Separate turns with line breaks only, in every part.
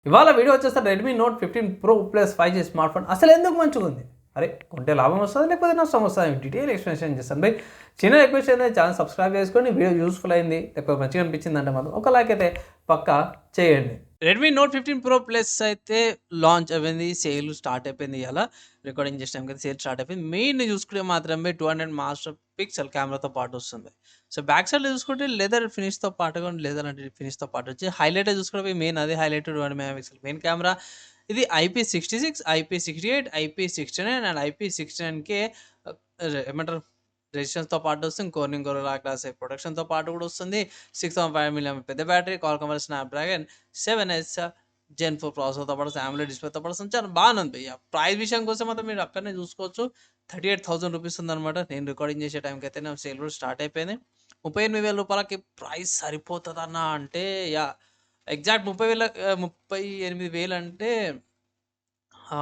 ఇవాళ వీడియో వచ్చేస్తే Redmi note 15 pro plus 5G smart phone అసలు ఎందుకు మంచిగా ఉంది. అరే కొంటే లాభం వస్తుంది లేకపోతే నష్టం వస్తుంది, డీటెయిల్ ఎక్స్ప్లెనేషన్ చేస్తాను బై. చిన్న రిక్వెస్ట్ అయితే ఛానల్ సబ్స్క్రైబ్ చేసుకొని వీడియో యూస్ఫుల్ అయింది లేకపోతే మంచిగా అనిపించింది అంటే మాత్రం ఒక లైక్ అయితే పక్కా చేయండి.
రెడ్మీ నోట్ 15 ప్రో ప్లస్ అయితే లాంచ్ అయిపోయింది. సేల్ స్టార్ట్ అయిపోయింది. ఇలా రికార్డింగ్ చేసే టైంకి సేల్ స్టార్ట్ అయిపోయింది. మెయిన్ చూసుకుంటే మాత్రమే 200 మాస్టర్ పిక్సెల్ కెమెరాతో పాటు వస్తుంది. సో బ్యాక్ సైడ్లో చూసుకుంటే లెదర్ ఫినిష్తో పాటుగా లెదర్ అంటే ఫినిష్తో పాటు వచ్చి హైలైట్ చూసుకుంటే మెయిన్ అదే highlight 200 mega pixel main camera. ఇది IP66, IP68, IP69 అండ్ IP69కే ఏమంటారు రెసిస్టెన్స్తో పాటు వస్తుంది. కోర్నింగ్ గొరిల్లా గ్లాస్ ప్రొటెక్షన్తో పాటు కూడా వస్తుంది. 6,5 mAh పెద్ద battery, Qualcomm Snapdragon 7S Gen 4 ప్రాసెసర్తో పాటు AMOLED డిస్ప్లేతో పాటు వస్తుంది. చాలా బాగుంది భయ్య. ప్రైస్ విషయం కోసం మాత్రం మీరు అక్కడనే చూసుకోవచ్చు. 38,000 రూపీస్ ఉందన్నమాట. నేను రికార్డింగ్ చేసే టైంకి అయితే నా సేల్ కూడా స్టార్ట్ అయిపోయింది. 38,000 రూపాయలకి ప్రైస్ సరిపోతుందన్న అంటే ఎగ్జాక్ట్ 38,000 అంటే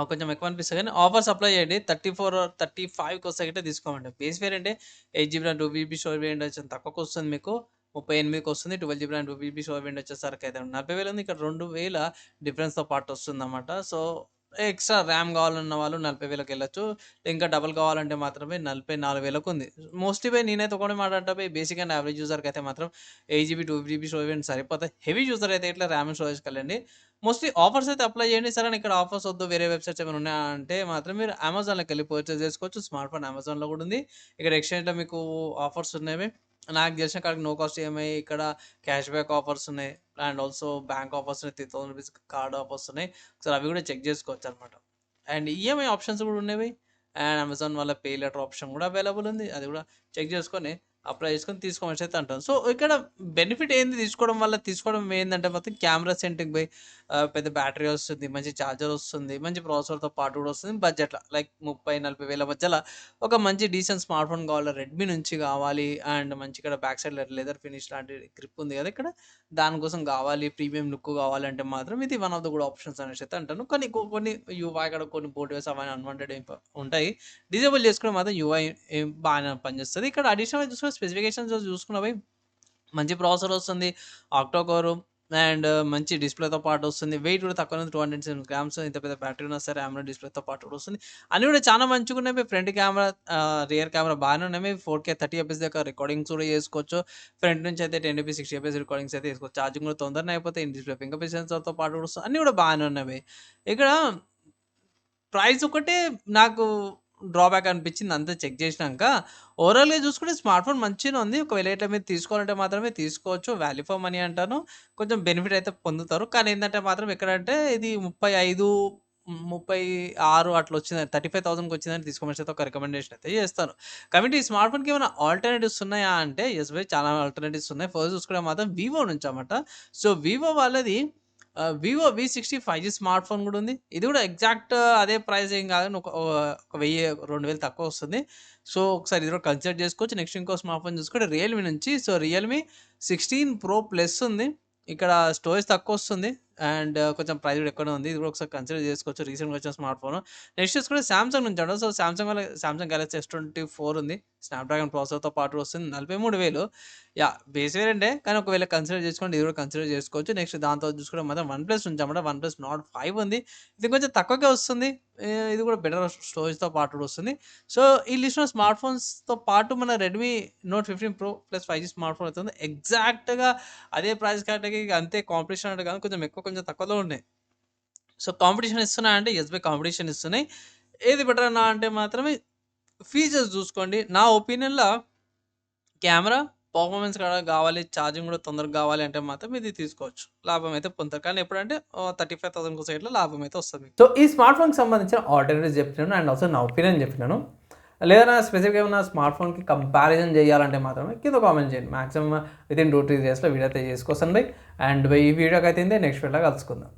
కొంచెం ఎక్కువ అనిపిస్తుంది కానీ ఆఫర్స్ అప్లై చేయండి. 34 35కి వస్తాయంటే తీసుకోమండి. బేస్ వేరియంటే 8GB RAM 2GB storage variant వచ్చి తక్కువకి వస్తుంది. మీకు 38కి వస్తుంది. 12GB RAM 2GB storage variant వచ్చేసరికి అయితే 40,000 ఉంది. ఇక్కడ 2,000 డిఫరెన్స్తో పాటు వస్తుంది అన్నమాట. సో ఎక్స్ట్రా ర్యామ్ కావాలన్న వాళ్ళు 40,000కి వెళ్ళొచ్చు. ఇంకా డబల్ కావాలంటే మాత్రమే 44,000కు ఉంది. మోస్ట్లీ బై నేనైతే ఒకటే మాట బై బేసిక్ అండ్ యావరేజ్ యూజర్కి అయితే మాత్రం 8GB 2GB స్టోరేజ్ వేరియంట్ సరిపోతాయి. హెవీ యూజర్ అయితే ఇట్లా ర్యామ్ అండ్ స్టోరేజ్కి వెళ్ళండి. మోస్ట్లీ ఆఫర్స్ అయితే అప్లై చేయండి. సరే ఇక్కడ ఆఫర్స్ వద్దు, వేరే వెబ్సైట్స్ ఏమైనా ఉన్నాయా అంటే మాత్రం మీరు అమెజాన్లోకి వెళ్ళి పర్చేస్ చేసుకోవచ్చు. స్మార్ట్ ఫోన్ అమెజాన్లో కూడా ఉంది. ఇక్కడ ఎక్స్చేంజ్లో మీకు ఆఫర్స్ ఉన్నాయి. నాకు తెలిసిన కాడికి నో కాస్ట్ ఈఎంఐ, ఇక్కడ క్యాష్ బ్యాక్ ఆఫర్స్ ఉన్నాయి అండ్ ఆల్సో బ్యాంక్ ఆఫర్స్ ఉన్నాయి. 3,000 రూపీస్ కార్డ్ ఆఫర్స్ ఉన్నాయి. ఒకసారి అవి కూడా చెక్ చేసుకోవచ్చు అనమాట. అండ్ ఈఎంఐ ఆప్షన్స్ కూడా ఉన్నాయి. అండ్ అమెజాన్ వల్ల పే లెటర్ ఆప్షన్ కూడా అవైలబుల్ ఉంది. అది కూడా చెక్ చేసుకొని అప్లై చేసుకొని తీసుకోవచ్చు అయితే అంటాను. సో ఇక్కడ బెనిఫిట్ ఏంది తీసుకోవడం ఏంటంటే మొత్తం కెమెరా సెంట్రిక్ బై పెద్ద బ్యాటరీ వస్తుంది, మంచి ఛార్జర్ వస్తుంది, మంచి ప్రాసెసర్తో పాటు కూడా వస్తుంది. బడ్జెట్లో లైక్ 30,000-40,000 మధ్యలో ఒక మంచి డీసెంట్ స్మార్ట్ ఫోన్ కావాలి, రెడ్మీ నుంచి కావాలి. అండ్ మంచి ఇక్కడ బ్యాక్ సైడ్ లెదర్ ఫినిష్ లాంటి గ్రిప్ ఉంది కదా ఇక్కడ, దానికోసం కావాలి, ప్రీమియం లుక్ కావాలంటే మాత్రం ఇది one of the good options అనేసి అయితే అంటాను. కానీ కొన్ని యూఐ ఇక్కడ కొన్ని బోర్డ్వేస్ అవన్నీ అన్వాంటెడ్ ఉంటాయి. డిజేబుల్ చేసుకుని మాత్రం యూఐ బాగానే పనిచేస్తుంది. ఇక్కడ అడిషనల్ చూసుకున్న స్పెసిఫికేషన్స్ చూసుకున్నవి మంచి ప్రాసెసర్ వస్తుంది, ఆక్టో కోర్ అండ్ మంచి డిస్ప్లేతో పాటు వస్తుంది. వెయిట్ కూడా తక్కువ 207 grams. ఇంత పెద్ద బ్యాటరీ ఉన్నా సరే AMOLED డిస్ప్లేతో పాటు కూడా వస్తుంది. అన్నీ కూడా చాలా మంచిగా ఉన్నాయి. ఫ్రంట్ కెమెరా రియర్ కెమెరా బాగానే ఉన్నాయి. 4K 30fps దాకా రికార్డింగ్స్ కూడా చేసుకోవచ్చు. ఫ్రంట్ నుంచి అయితే 1080p 60fps రికార్డింగ్స్ అయితే చేసుకోవచ్చు. ఛార్జింగ్ కూడా తొందరనే అయిపోతాయి. ఇన్ డిస్ప్లే ఫింగర్ ప్రింట్ సెన్సార్తో పాటు కూడా వస్తుంది. అన్నీ కూడా బాగానే ఉన్నాయి. ఇక్కడ ప్రైస్ ఒకటే నాకు డ్రాబ్యాక్ అనిపించింది అంతా చెక్ చేసినాక. ఓవరాల్గా చూసుకుంటే స్మార్ట్ ఫోన్ మంచిగా ఉంది. ఒకవేళ ఇట్లా మీరు తీసుకోవాలంటే మాత్రమే తీసుకోవచ్చు. వాల్యూ ఫర్ మనీ అంటాను. కొంచెం బెనిఫిట్ అయితే పొందుతారు. కానీ ఏంటంటే మాత్రం ఎక్కడంటే ఇది 36 అట్లా వచ్చింది, 35,000కి వచ్చిందని తీసుకోమని అయితే ఒక రికమెండేషన్ అయితే చేస్తాను. కాబట్టి ఈ స్మార్ట్ ఫోన్కి ఏమైనా ఆల్టర్నేటివ్స్ ఉన్నాయా అంటే ఎస్ బై చాలా ఆల్టర్నేటివ్స్ ఉన్నాయి. ఫస్ట్ చూసుకుంటే మాత్రం వివో నుంచి అన్నమాట. సో వివో వాళ్ళది Vivo V60 5G smart phone కూడా ఉంది. ఇది కూడా ఎగ్జాక్ట్ అదే ప్రైస్ ఏం కాదు, ఒక 1000-2000 తక్కువ వస్తుంది. సో ఒకసారి ఇది కూడా కన్సిడర్ చేసుకోవచ్చు. నెక్స్ట్ ఇంకో స్మార్ట్ ఫోన్ చూసుకుంటే రియల్మీ నుంచి. సో రియల్మీ 16 ప్రో ప్లస్ ఉంది. ఇక్కడ స్టోరేజ్ తక్కువ వస్తుంది అండ్ కొంచెం ప్రైస్ కూడా ఎక్కువనే ఉంది. ఇది కూడా ఒకసారి కన్సిడర్ చేసుకోవచ్చు. రీసెంట్గా వచ్చిన స్మార్ట్ ఫోన్. నెక్స్ట్ చూసుకుంటే సామ్సంగ్ నుంచి అంటారు. సో సామ్సంగ్ గెలాక్సీ S24 ఉంది. స్నాప్డ్రాగన్ ప్రాసెసర్తో పాటు వస్తుంది. 43,000 బేస్ వేరియంటే, కానీ ఒకవేళ కన్సిడర్ చేసుకోండి ఇది కూడా కన్సిడర్ చేసుకోవచ్చు. నెక్స్ట్ దాంతో చూసుకుంటే మాత్రం OnePlus నుంచి అన్నమాట. OnePlus Nord 5 ఉంది. ఇది కొంచెం తక్కువగా వస్తుంది. ఇది కూడా బెటర్ స్టోరేజ్తో పాటు కూడా వస్తుంది. సో ఈ లిస్ట్లో స్మార్ట్ ఫోన్స్తో పాటు మన Redmi note 15 pro plus 5G smart phone అవుతుంది. ఎగ్జాక్ట్గా అదే ప్రైస్ కేటగిరీకి అంతే కాంపిటీషన్ అంటే కానీ కొంచెం ఎక్కువ కొంచెం తక్కువలో ఉన్నాయి. సో కాంపిటీషన్ ఇస్తున్నాయంటే ఎస్ బై కాంపిటీషన్ ఇస్తున్నాయి. ఏది బెటర్ అన్నా అంటే మాత్రమే ఫీచర్స్ చూసుకోండి. నా ఒపీనియన్లో కెమెరా పర్ఫార్మెన్స్ కూడా కావాలి, ఛార్జింగ్ కూడా తొందరగా కావాలి అంటే మాత్రం ఇది తీసుకోవచ్చు. లాభం అయితే పొందుతారు. కానీ ఎప్పుడంటే 35,000 సైడ్లో లాభం అయితే వస్తుంది.
సో ఈ స్మార్ట్ ఫోన్కి సంబంధించిన ఆల్టర్నేటివ్స్ చెప్పినాను అండ్ ఆల్సో నా ఒపీనియన్ చెప్పినాను. లేదా స్పెసిఫిక్గా ఏమైనా స్మార్ట్ ఫోన్కి కంపారిజన్ చేయాలంటే మాత్రమే కింద కామెంట్ చేయండి. మాక్సిమం వితిన్ 2-3 డేస్లో వీడియో అయితే చేసుకోవస్తాను బై. అండ్ బై ఈ వీడియోకి అయితే నెక్స్ట్ వీడియోలో కలుసుకుందాం.